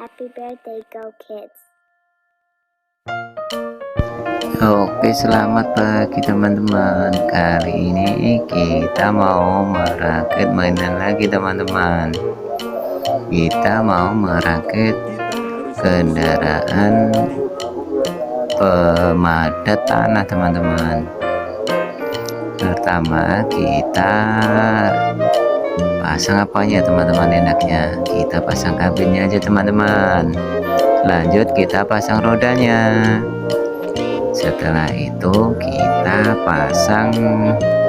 Happy birthday, Go Kids. Oke, selamat pagi teman-teman. Kali ini kita mau merakit mainan lagi teman-teman. Kita mau merakit kendaraan pemadat tanah teman-teman. Pertama kita pasang apanya teman-teman, enaknya kita pasang kabinnya aja teman-teman. Lanjut kita pasang rodanya. Setelah itu kita pasang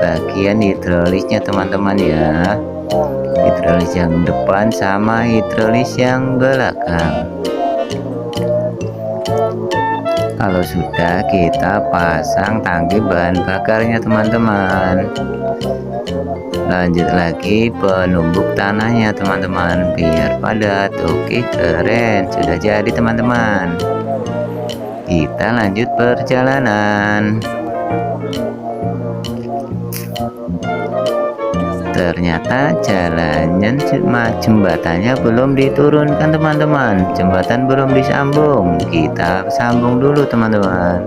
bagian hidrolisnya teman-teman ya, hidrolis yang depan sama hidrolis yang belakang. Kalau sudah, kita pasang tangki bahan bakarnya teman-teman. Lanjut lagi penumbuk tanahnya teman-teman biar padat. Oke, keren, sudah jadi teman-teman. Kita lanjut perjalanan. Ternyata jalannya jembatannya belum diturunkan teman-teman. Jembatan belum disambung. Kita sambung dulu teman-teman.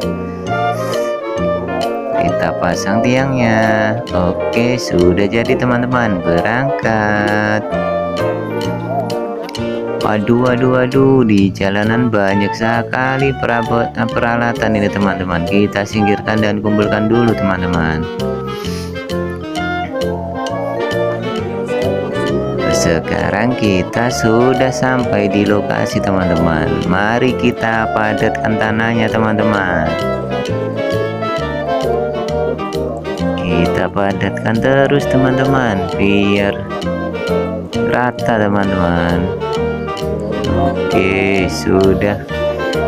Kita pasang tiangnya. Oke, sudah jadi teman-teman. Berangkat. Waduh, di jalanan banyak sekali peralatan ini teman-teman. Kita singkirkan dan kumpulkan dulu teman-teman. Sekarang kita sudah sampai di lokasi teman-teman. Mari kita padatkan tanahnya teman-teman. Kita padatkan terus teman-teman biar rata teman-teman. Oke, sudah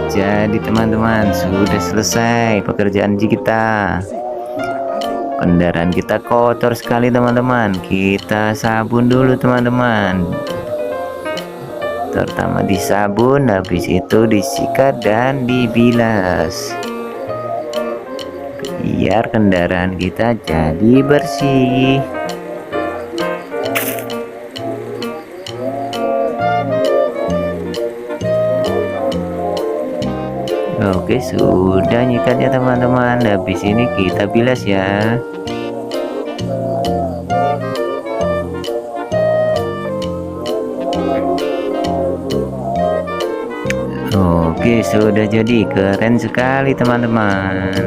jadi teman-teman, sudah selesai pekerjaan kita. Kendaraan kita kotor sekali teman-teman. Kita sabun dulu teman-teman, terutama disabun, habis itu disikat dan dibilas biar kendaraan kita jadi bersih. Oke, sudah nyikatnya teman-teman. Habis ini kita bilas ya. Oke, sudah jadi, keren sekali teman-teman.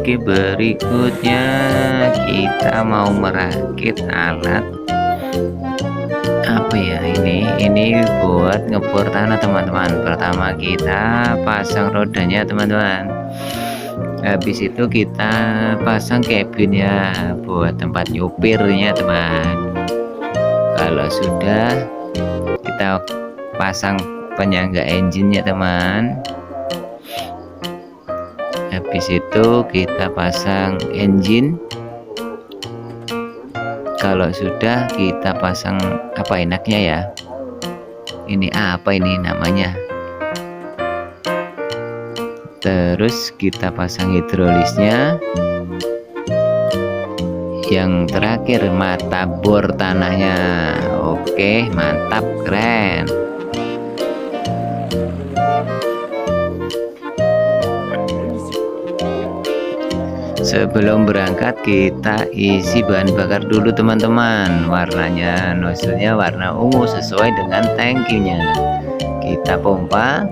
Oke, berikutnya kita mau merakit alat apa ya, ini buat ngebor tanah teman-teman. Pertama kita pasang rodanya teman-teman, habis itu kita pasang cabin ya buat tempat nyupirnya teman. Kalau sudah, kita pasang penyangga engine-nya teman. Habis itu kita pasang engine. Kalau sudah, kita pasang apa enaknya ya, ini apa ini namanya. Terus kita pasang hidrolisnya. Yang terakhir mata bor tanahnya. Oke, mantap, keren. Sebelum berangkat kita isi bahan bakar dulu teman-teman. Warnanya, nozzle-nya warna ungu sesuai dengan tangkinya. Kita pompa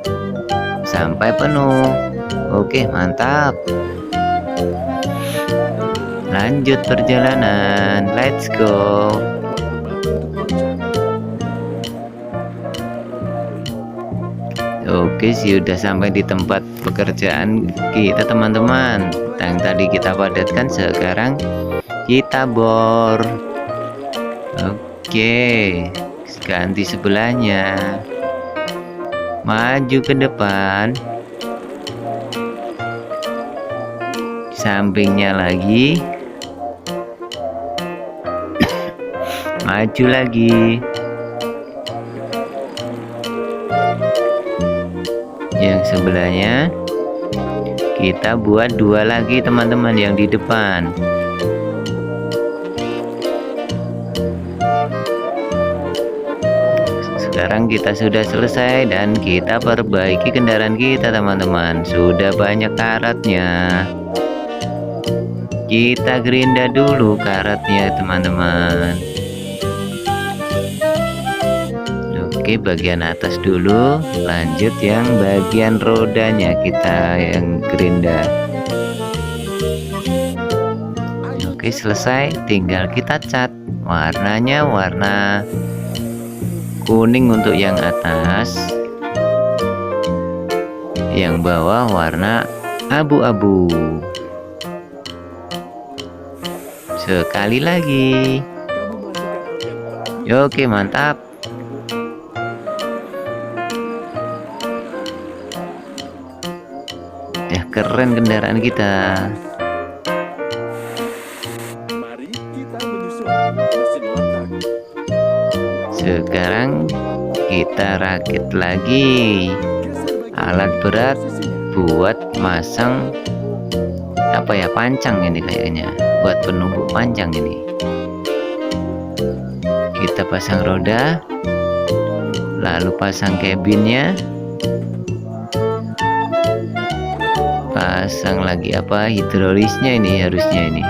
sampai penuh. Oke, mantap. Lanjut perjalanan, let's go. Oke, sudah sampai di tempat pekerjaan kita teman-teman. Yang tadi kita padatkan, sekarang kita bor. Oke, ganti sebelahnya, maju ke depan, sampingnya lagi, maju lagi. Yang sebelahnya kita buat dua lagi teman-teman, yang di depan. sekarang kita sudah selesai dan kita perbaiki kendaraan kita teman-teman. Sudah banyak karatnya. Kita gerinda dulu karatnya teman-teman. Oke, bagian atas dulu, lanjut yang bagian rodanya kita yang gerinda. Oke, selesai, tinggal kita cat. Warnanya warna kuning untuk yang atas, yang bawah warna abu-abu. Sekali lagi. Oke, mantap. Ya, keren kendaraan kita. Sekarang kita rakit lagi alat berat buat masang apa ya, pancang ini kayaknya, buat penumbuk pancang ini. Kita pasang roda, lalu pasang kabinnya, pasang lagi apa, hidrolisnya ini harusnya ini.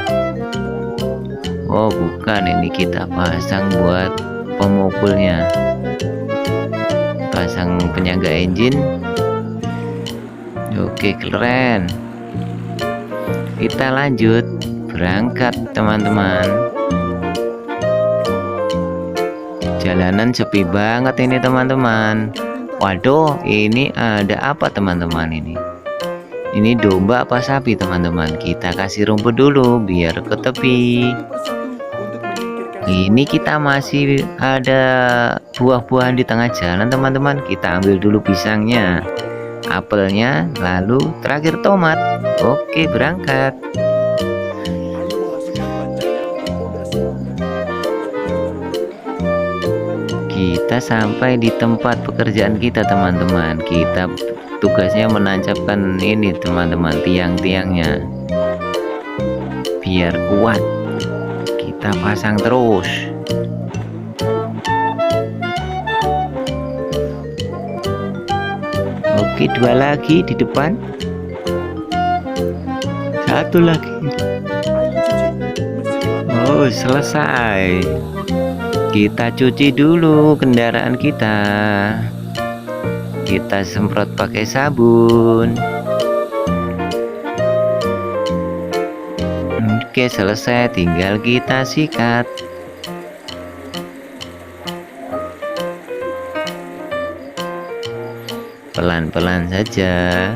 Oh bukan, ini kita pasang buat pemukulnya, pasang penyangga engine. Oke, keren. Kita lanjut berangkat teman-teman. Jalanan sepi banget ini teman-teman. Waduh, ini ada apa teman-teman ini? Ini domba apa sapi teman-teman? Kita kasih rumput dulu biar ke tepi. Ini kita masih ada buah-buahan di tengah jalan teman-teman. Kita ambil dulu pisangnya, apelnya, lalu terakhir tomat. Oke, berangkat. Kita sampai di tempat pekerjaan kita teman-teman. Kita tugasnya menancapkan ini teman-teman, tiang-tiangnya biar kuat. Kita pasang terus. Oke, dua lagi di depan, satu lagi. Oh, selesai. Kita cuci dulu kendaraan kita. Kita semprot pakai sabun. Oke, selesai, tinggal kita sikat. Pelan-pelan saja.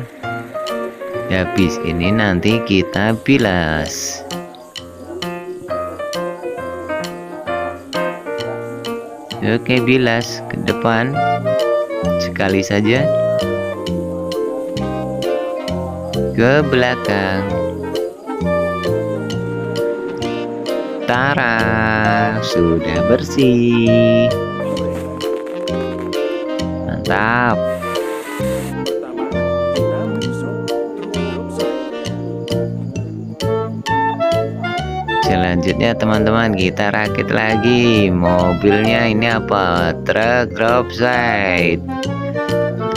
Habis ini nanti kita bilas. Oke, bilas ke depan sekali saja, ke belakang. Tara, sudah bersih. Mantap. Selanjutnya teman-teman, kita rakit lagi mobilnya. Ini apa? Truk drop side.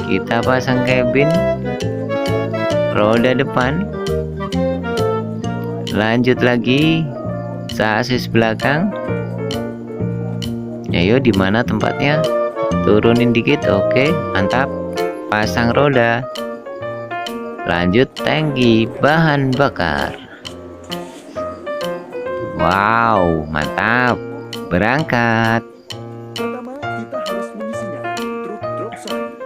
Kita pasang kabin, roda depan, lanjut lagi sasis belakang. Ayo, di mana tempatnya? Turunin dikit. Oke, mantap. Pasang roda, lanjut tangki bahan bakar. Wow, mantap. Berangkat. Pertama, kita harus mengisinya truk drop side.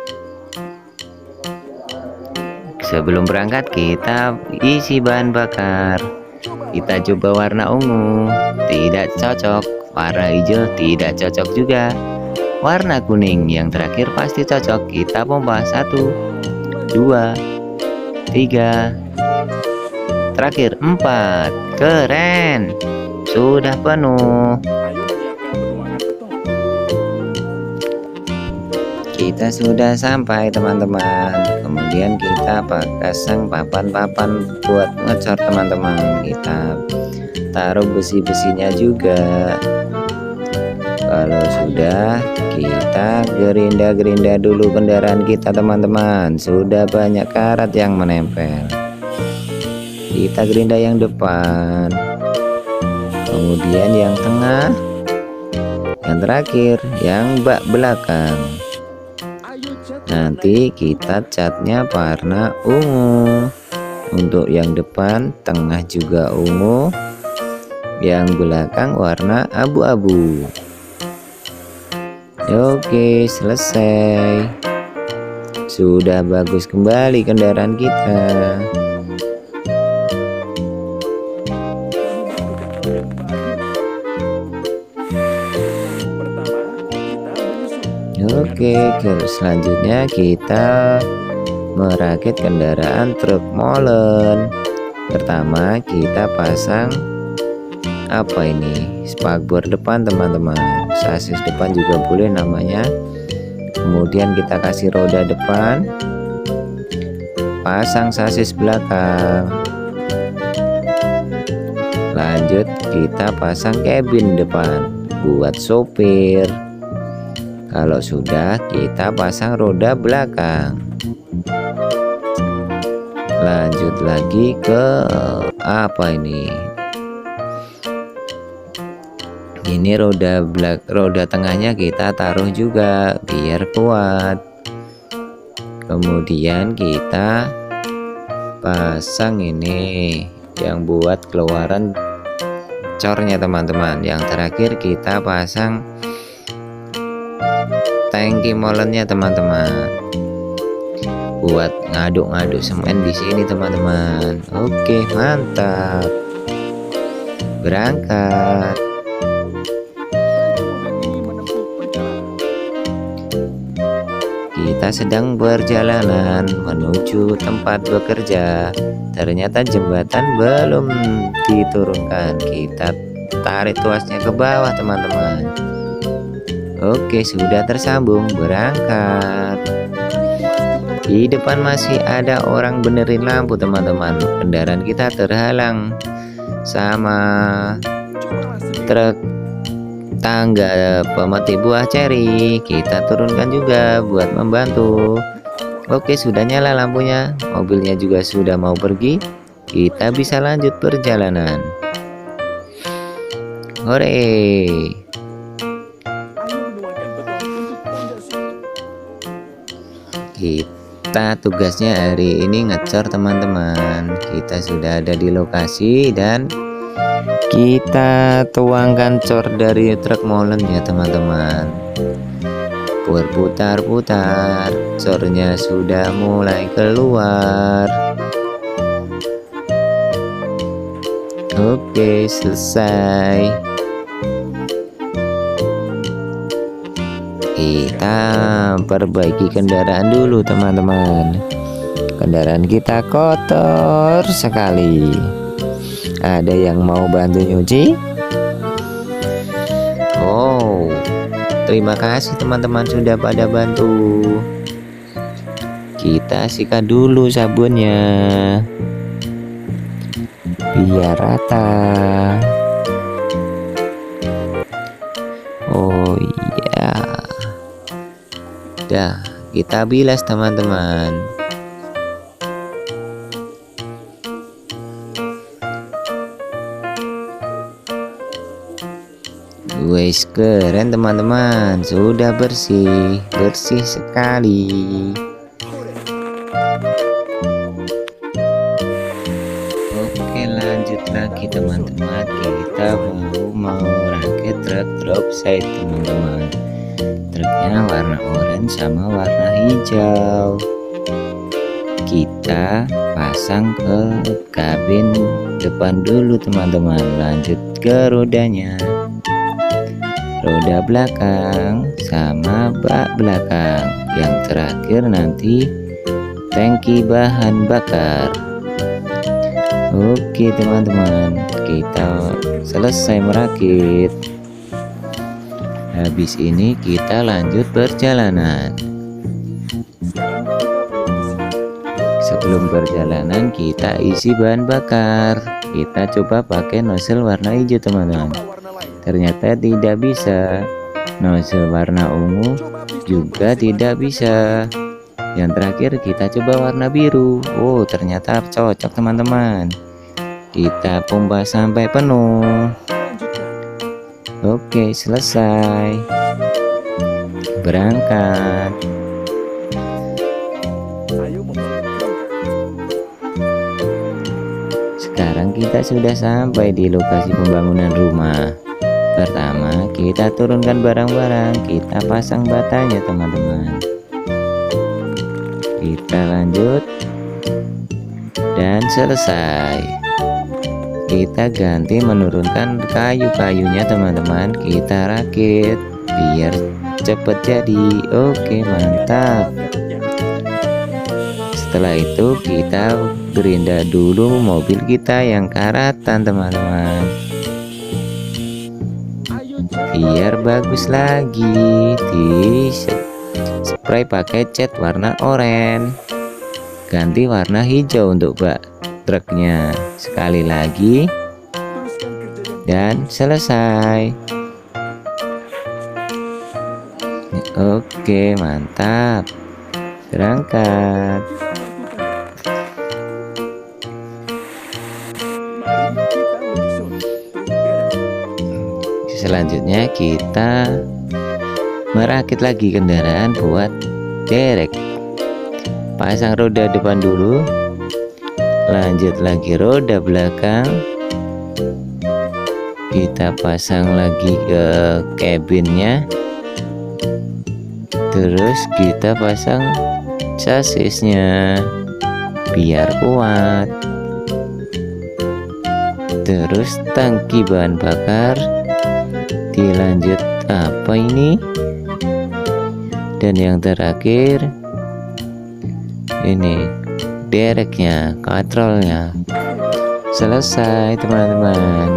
Sebelum berangkat kita isi bahan bakar. Kita coba warna ungu, tidak cocok. Warna hijau tidak cocok juga. Warna kuning yang terakhir pasti cocok. Kita pompa 1, 2, 3, terakhir 4. Keren, sudah penuh. Kita sudah sampai teman-teman. Kemudian kita pasang papan-papan buat ngecor teman-teman. Kita taruh besi-besinya juga. Kalau sudah, kita gerinda-gerinda dulu kendaraan kita teman-teman. Sudah banyak karat yang menempel. Kita gerinda yang depan, kemudian yang tengah, yang terakhir yang bak belakang. Ayo cat. Nanti kita catnya warna ungu. Untuk yang depan, tengah juga ungu, yang belakang warna abu-abu. Oke, selesai. Sudah bagus kembali kendaraan kita. Oke, selanjutnya kita merakit kendaraan truk molen. Pertama kita pasang apa ini, spakbor depan teman-teman. Sasis depan juga boleh namanya. Kemudian kita kasih roda depan, pasang sasis belakang. Lanjut kita pasang kabin depan buat sopir. Kalau sudah, kita pasang roda belakang. Lanjut lagi ke apa ini? Ini roda tengahnya kita taruh juga biar kuat. Kemudian kita pasang ini yang buat keluaran cornya teman-teman. Yang terakhir kita pasang tangki molennya teman-teman, buat ngaduk-ngaduk semen di sini teman-teman. Oke, mantap. Berangkat. Kita sedang perjalanan menuju tempat bekerja. Ternyata jembatan belum diturunkan. Kita tarik tuasnya ke bawah teman-teman. Oke, sudah tersambung, berangkat. Di depan masih ada orang benerin lampu teman-teman. Kendaraan kita terhalang sama truk tangga pemetik buah ceri. Kita turunkan juga buat membantu. Oke, sudah nyala lampunya. Mobilnya juga sudah mau pergi. Kita bisa lanjut perjalanan. Hore. Kita tugasnya hari ini ngecor teman-teman. Kita sudah ada di lokasi dan kita tuangkan cor dari truk molen ya teman-teman. Berputar-putar, cornya sudah mulai keluar. Oke, selesai. Kita perbaiki kendaraan dulu teman-teman. Kendaraan kita kotor sekali. Ada yang mau bantu nyuci? Oh, terima kasih teman-teman sudah pada bantu. Kita sikat dulu sabunnya biar rata. Oh iya, dah kita bilas teman-teman. Wes, keren teman-teman, sudah bersih sekali. Oke, lanjut lagi teman-teman. Kita mau rakit truk drop side teman-teman. Truknya warna oranye sama warna hijau. Kita pasang ke kabin depan dulu teman-teman. Lanjut ke rodanya, roda belakang sama bak belakang. Yang terakhir nanti tangki bahan bakar. Oke teman-teman, kita selesai merakit. Habis ini kita lanjut perjalanan. Sebelum perjalanan kita isi bahan bakar. Kita coba pakai nozzle warna hijau teman-teman. Ternyata tidak bisa. Nozzle warna ungu Coba piston juga berisi tidak bahan bisa. Yang terakhir kita coba warna biru. Oh, ternyata cocok teman-teman. Kita pompa sampai penuh. Lanjutkan. Oke, selesai. Berangkat. Ayo membangun kerangka. Sekarang kita sudah sampai di lokasi pembangunan rumah. Pertama, kita turunkan barang-barang, kita pasang batanya teman-teman. Kita lanjut dan selesai. Kita ganti menurunkan kayu-kayunya teman-teman. Kita rakit biar cepet jadi. Oke, mantap. Setelah itu kita gerinda dulu mobil kita yang karatan teman-teman, Ayo cat. biar bagus lagi. Di spray pakai cat warna oranye, ganti warna hijau untuk bak truknya. Sekali lagi Teruskan kerja yang dan selesai. Oke, mantap. Berangkat. mari kita menyusun truk derek. Selanjutnya kita merakit lagi kendaraan buat derek. Pasang roda depan dulu, lanjut lagi roda belakang. Kita pasang lagi ke cabinnya, terus kita pasang chassisnya biar kuat. Terus tangki bahan bakar dilanjut apa ini, dan yang terakhir ini dereknya, katrolnya. Selesai teman-teman.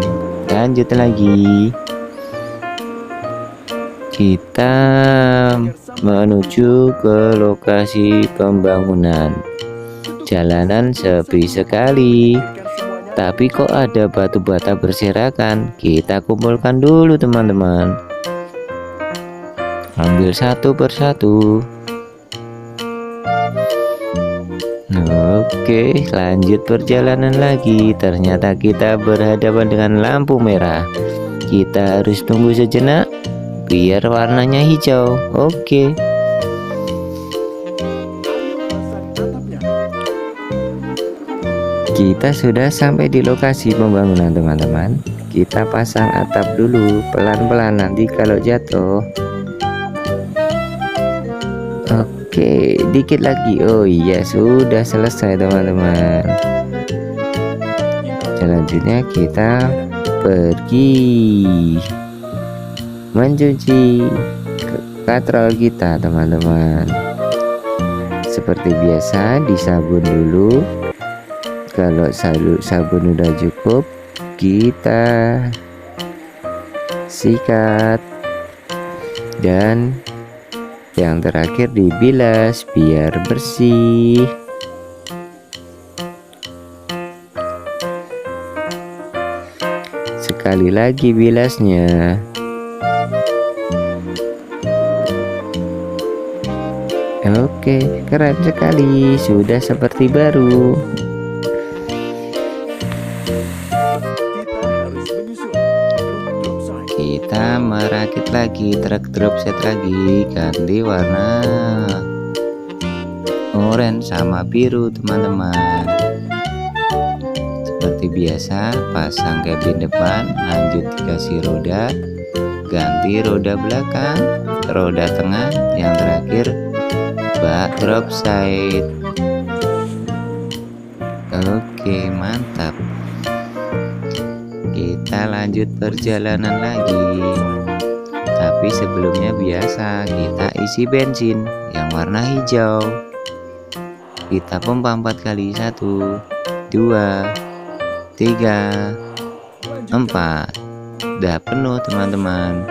Lanjut lagi, kita menuju ke lokasi pembangunan. Jalanan sepi sekali, tapi kok ada batu bata berserakan. Kita kumpulkan dulu teman-teman, ambil satu persatu. Oke, lanjut perjalanan lagi. Ternyata kita berhadapan dengan lampu merah. Kita harus tunggu sejenak biar warnanya hijau. Oke, Ayo pasang atapnya. kita sudah sampai di lokasi pembangunan teman-teman. Kita pasang atap dulu pelan-pelan, nanti kalau jatuh. Oke, dikit lagi. Oh iya, sudah selesai teman-teman. Selanjutnya kita pergi mencuci katrol kita teman-teman. Seperti biasa, disabun dulu. Kalau sabun udah cukup, kita sikat, dan yang terakhir dibilas biar bersih. Sekali lagi bilasnya. Oke, keren sekali, sudah seperti baru. Kita harus menyusun truk drop side. Kita merakit lagi truk drop set lagi, ganti warna oranye sama biru teman-teman. Seperti biasa, pasang kabin depan, lanjut dikasih roda, ganti roda belakang, roda tengah, yang terakhir bak drop side. Oke, mantap. Kita lanjut perjalanan lagi. Tapi sebelumnya biasa kita isi bensin yang warna hijau. Kita pompa 4 kali, 1, 2, 3, 4. Udah penuh teman-teman.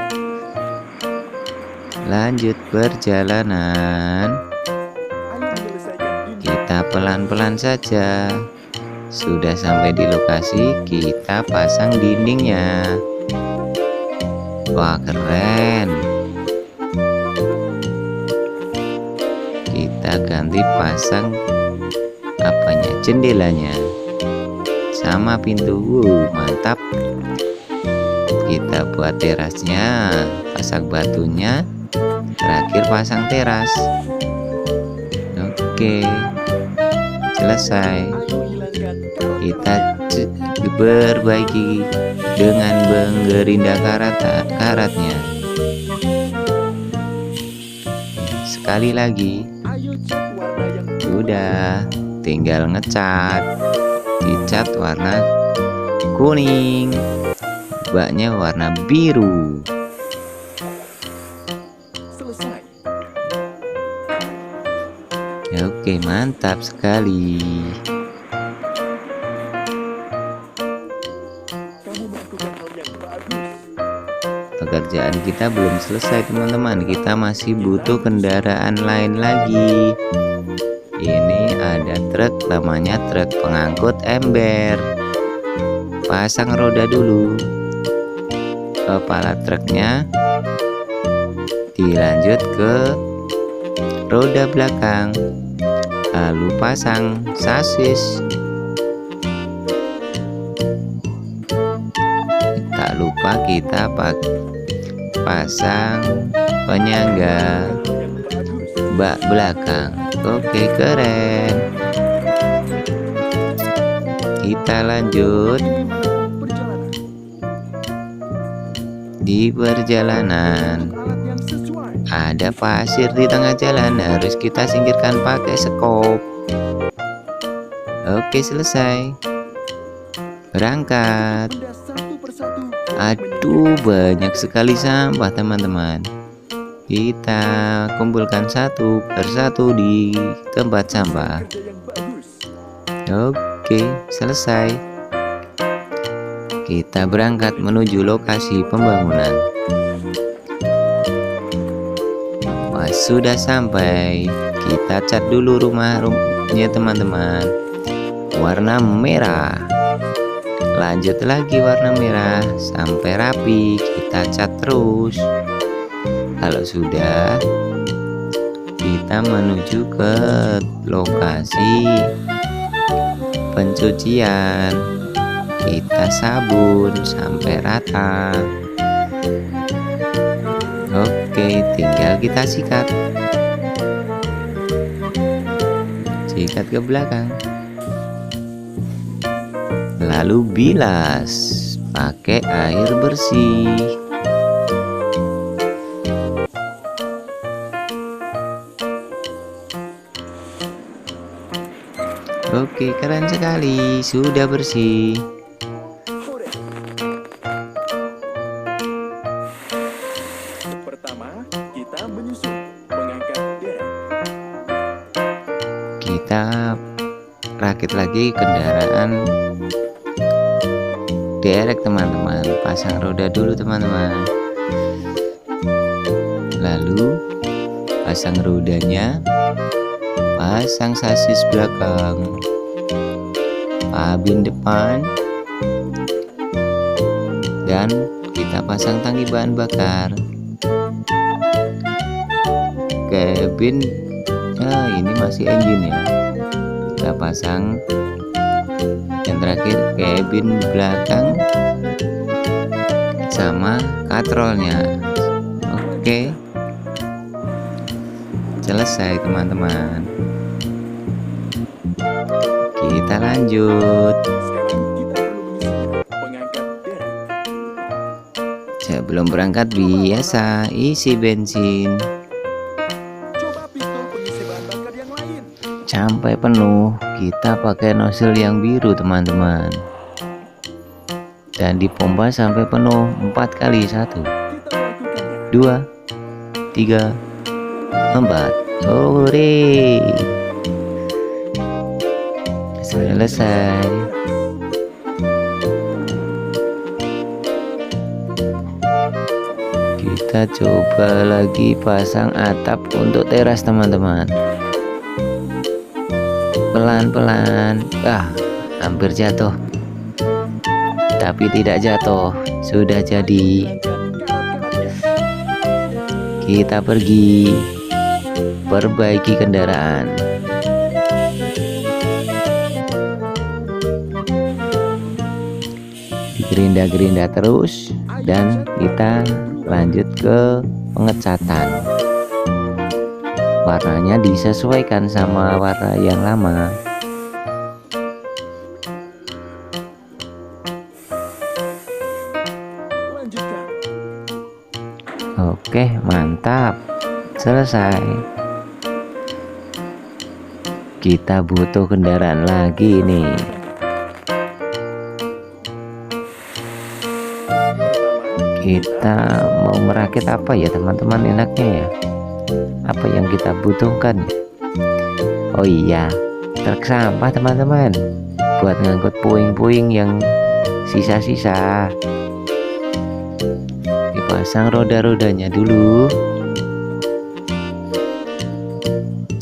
Lanjut perjalanan. Ayo menyelesaikan ini. Kita pelan-pelan saja. Sudah sampai di lokasi, kita pasang dindingnya. Wah, keren. nanti pasang apanya, jendelanya sama pintu. Mantap. Kita buat terasnya, pasang batunya, terakhir pasang teras. Oke, selesai. Kita perbaiki dengan menggerinda karatnya. Sekali lagi. Ayo cat warna yang Sudah, tinggal ngecat. Dicat warna kuning, baknya warna biru. selesai. Oke, mantap sekali. Kamu melakukan hal yang bagus. Pekerjaan kita belum selesai teman-teman. Kita masih butuh kendaraan lain lagi. Ini ada truk, namanya truk pengangkut ember. Pasang roda dulu. Kepala truknya dilanjut ke roda belakang. Lalu pasang sasis. Tak lupa kita pasang penyangga Yang bagus. bak belakang. Oke, keren. Kita lanjut Perjalanan. di perjalanan. Alat yang sesuai. Ada pasir di tengah jalan, harus kita singkirkan pakai sekop. Oke, selesai. Berangkat. Benda satu persatu. Aduh, banyak sekali sampah teman-teman. Kita kumpulkan satu persatu di tempat sampah. Kerja yang bagus. Oke, selesai. Kita berangkat menuju lokasi pembangunan. Wah, sudah sampai. Kita cat dulu rumahnya teman-teman. Warna merah. Lanjut lagi warna merah sampai rapi. Kita cat terus. Kalau sudah, kita menuju ke lokasi pencucian. Kita sabun sampai rata. Oke, tinggal kita sikat. Sikat ke belakang. Lalu bilas pakai air bersih. Oke, keren sekali, sudah bersih. Hore. Pertama, kita menyusun mengangkat derek. Kita rakit lagi kendaraan derek teman-teman. Pasang roda dulu teman-teman. Lalu pasang rodanya, pasang sasis belakang, kabin depan, dan kita pasang tangki bahan bakar. Kabin, ini masih engine ya. Kita pasang yang terakhir kabin belakang sama katrolnya. Oke, selesai teman-teman. Kita lanjut. Sekarang kita perlu menyusun mengangkat derek. Sebelum berangkat biasa isi bensin Coba pistol pengisi bahan bakar yang lain. sampai penuh. Kita pakai nozzle yang biru teman-teman, dan dipompa sampai penuh 4 kali. 1, Kita melakukannya. 2, 3, 4. Hore, selesai. Kita coba lagi pasang atap untuk teras teman-teman. Pelan-pelan. Hampir jatuh, tapi tidak jatuh. Sudah jadi. Hilangkan karat-karatnya. Kita pergi perbaiki kendaraan. digerinda-gerinda terus dan kita lanjut ke pengecatan. Warnanya disesuaikan sama warna yang lama. Lanjutkan. Oke, mantap. Selesai. Kita butuh kendaraan lagi nih. Kita mau merakit apa ya teman-teman, enaknya ya? Apa yang kita butuhkan? Oh iya, truk sampah teman-teman, buat ngangkut puing-puing yang sisa-sisa. Dipasang roda-rodanya dulu,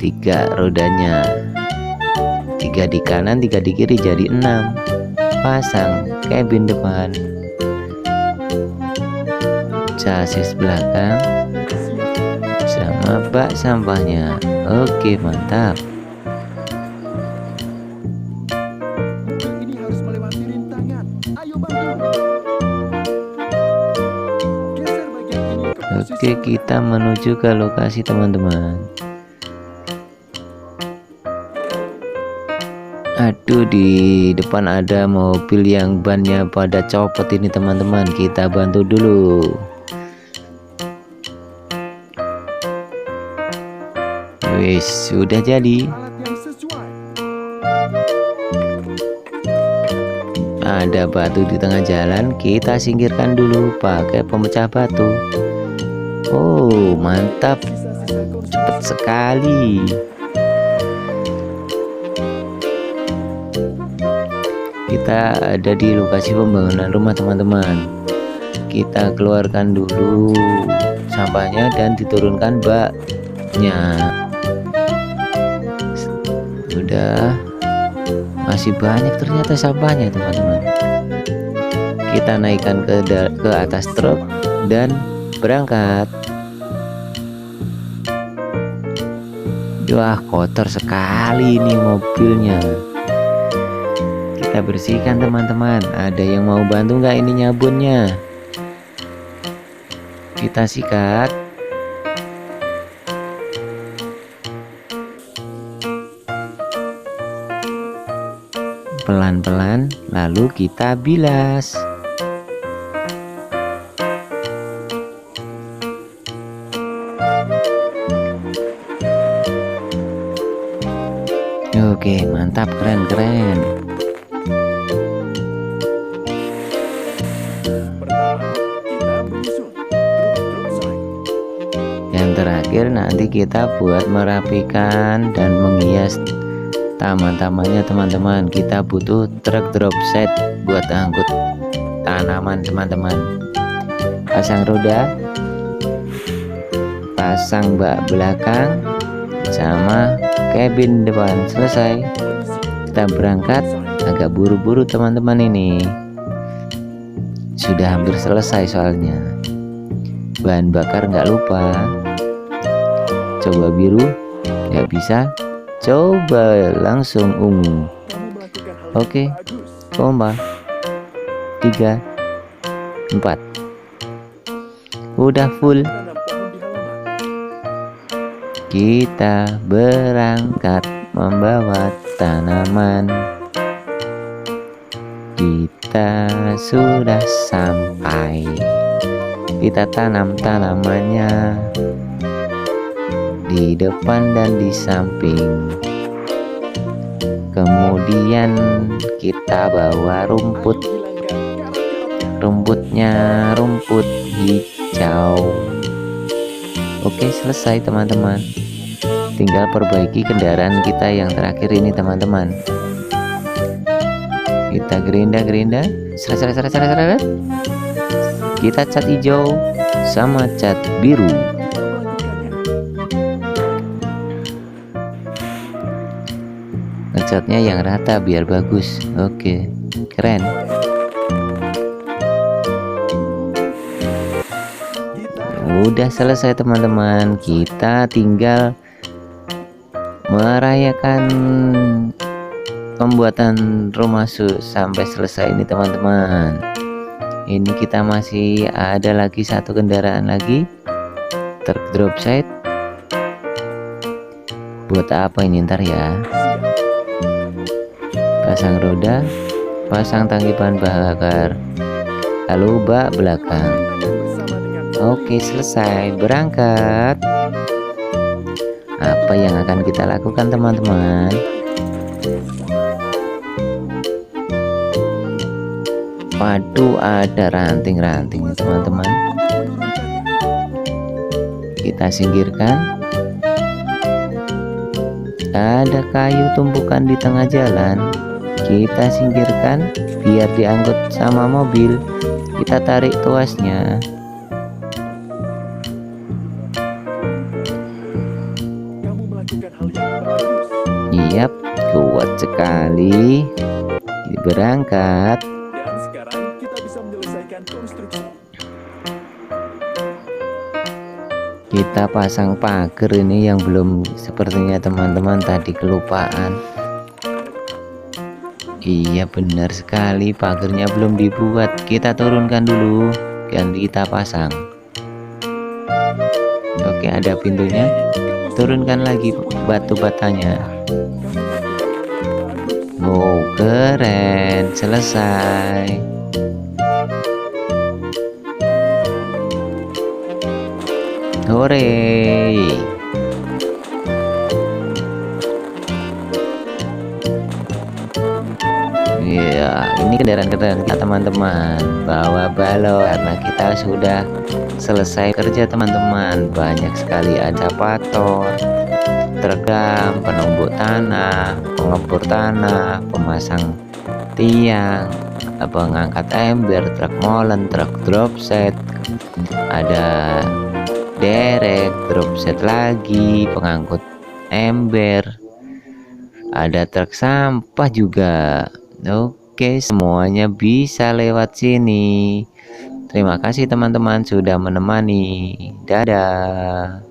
3 rodanya, 3 di kanan 3 di kiri, jadi 6. Pasang kabin depan, chassis belakang sama bak sampahnya. Oke, mantap. Mobil ini harus melewati rintangan. Ayo bantu. Geser bagian ini ke posisi. Oke, kita menuju ke lokasi teman-teman. Aduh, di depan ada mobil yang bannya pada copot ini teman-teman. Kita bantu dulu. Wis, sudah jadi. Alat yang sesuai. Ada batu di tengah jalan, kita singkirkan dulu pakai pemecah batu. Oh, mantap. Sisa-sisa konstruksi. Cepat sekali. Kita ada di lokasi pembangunan rumah teman-teman. Kita keluarkan dulu sampahnya dan diturunkan baknya. Sudah, masih banyak ternyata sampahnya teman-teman. Kita naikkan ke atas truk dan berangkat. Wah, kotor sekali ini mobilnya. Kita bersihkan teman-teman. Ada yang mau bantu nggak ini nyabunnya? Kita sikat. Pelan-pelan, lalu kita bilas. Oke, mantap, keren-keren. Pertama, kita menyusun truk side. Yang terakhir nanti kita buat merapikan dan menghias taman-tamannya teman-teman. Kita butuh truk drop set buat angkut tanaman teman-teman. Pasang roda, pasang bak belakang sama kabin depan. Selesai, kita berangkat. Agak buru-buru teman-teman ini. Sudah hampir selesai soalnya. Bahan bakar nggak lupa. Coba biru, nggak bisa. Coba langsung ungu. Kamu melakukan hal Oke. yang bagus. Koma 3 4. Udah full. Tanam pohon di halaman. Kita berangkat membawa tanaman. Kita sudah sampai. Kita tanam tanamannya di depan dan di samping. Kemudian kita bawa rumput. Hilangkan karat-karatnya. Rumputnya rumput hijau. Oke, selesai teman-teman. Tinggal perbaiki kendaraan kita yang terakhir ini teman-teman. Kita gerinda-gerinda. Seret. Kita cat hijau sama cat biru. Melakukannya. Ngecatnya yang rata biar bagus. Oke, keren. Udah selesai teman-teman. Kita tinggal merayakan pembuatan rumah sampai selesai ini teman-teman. Ini kita masih ada lagi satu kendaraan lagi, truk drop side. Buat apa ini ntar ya? Pasang roda, pasang tangki bahan bakar, lalu bak belakang. Oke, selesai, berangkat. Apa yang akan kita lakukan teman-teman? Waduh, ada ranting-ranting teman-teman. Kita singkirkan. Ada kayu tumpukan di tengah jalan. Kita singkirkan biar diangkut sama mobil. Kita tarik tuasnya. Kamu melakukan hal yang bagus. Yap, kuat sekali. Berangkat. Dan sekarang kita bisa menyelesaikan konstruksi. Kita pasang pagar ini yang belum, sepertinya teman-teman tadi kelupaan. Iya benar sekali, pagarnya belum dibuat. Kita turunkan dulu dan kita pasang. Oke, ada pintunya. Turunkan lagi batu batanya. Oh, keren, selesai. Hore. Ya, ini kendaraan-kendaraan kita teman-teman, bawa balon karena kita sudah selesai kerja teman-teman. Banyak sekali, ada pator, terekam, penumbuk tanah, pengebor tanah, pemasang tiang, pengangkat ember, truk molen, truk drop set, ada derek, drop set lagi, pengangkut ember, ada truk sampah juga. Oke, semuanya bisa lewat sini. Terima kasih teman-teman sudah menemani. Dadah.